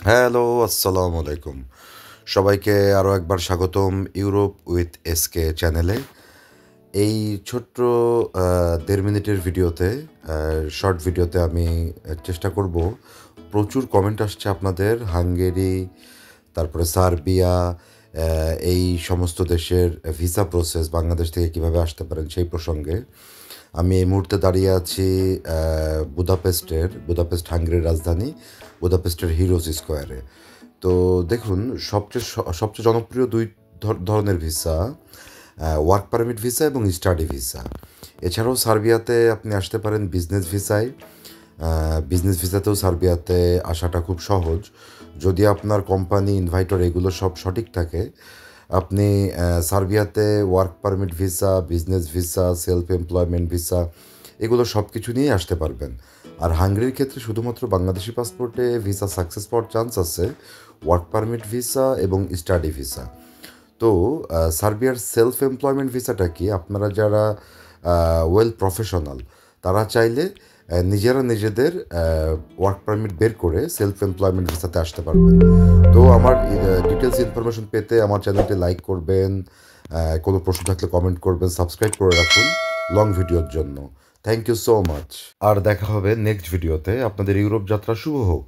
Hello, আসসালামু আলাইকুম। সবাইকে আরও একবার স্বাগতম ইউরোপ উইথ এসকে চ্যানেলে। এই ছোট্ট ১.৫ মিনিটের ভিডিওতে, শর্ট ভিডিওতে আমি চেষ্টা করব। প্রচুর কমেন্ট আসছে আপনাদের হাঙ্গেরি, তারপরে সার্বিয়া, এই সমস্ত দেশের ভিসা প্রসেস বাংলাদেশ থেকে কীভাবে আসতে পারেন সেই প্রসঙ্গে। আমি এই মুহূর্তে দাঁড়িয়ে আছি বুদাপেস্ট হাঙ্গেরির রাজধানী, বুদাপেস্টের হিরোজ স্কোয়ারে। তো দেখুন, সবচেয়ে জনপ্রিয় দুই ধরনের ভিসা, ওয়ার্ক পারমিট ভিসা এবং স্টাডি ভিসা। এছাড়াও সার্বিয়াতে আপনি আসতে পারেন বিজনেস ভিসায়। বিজনেস ভিসাতেও সার্বিয়াতে আসাটা খুব সহজ, যদি আপনার কোম্পানি ইনভাইটর এগুলো সব সঠিক থাকে। আপনি সার্বিয়াতে work permit visa, business visa, self employment visa এগুলো সব কিছু নিয়েই আসতে পারবেন। আর হাঙ্গেরির ক্ষেত্রে শুধুমাত্র বাংলাদেশি পাসপোর্টে ভিসা সাকসেস পাওয়ার চান্স আছে, ওয়ার্ক পারমিট ভিসা এবং স্টাডি ভিসা। তো সার্বিয়ার সেলফ এমপ্লয়মেন্ট ভিসাটা কি, আপনারা যারা ওয়েল প্রফেশনাল তারা চাইলে নিজেরা নিজেদের ওয়ার্ক পারমিট বের করে সেলফ এমপ্লয়মেন্ট ভিসাতে আসতে পারবেন। তো আমার ডিটেলস ইনফরমেশন পেতে আমার চ্যানেলটি লাইক করবেন, কোনো প্রশ্ন থাকলে কমেন্ট করবেন, সাবস্ক্রাইব করে রাখুন লং ভিডিওর জন্য। Thank you so much. আর দেখা হবে নেক্সট ভিডিওতে। আপনাদের ইউরোপ যাত্রা শুভ হোক।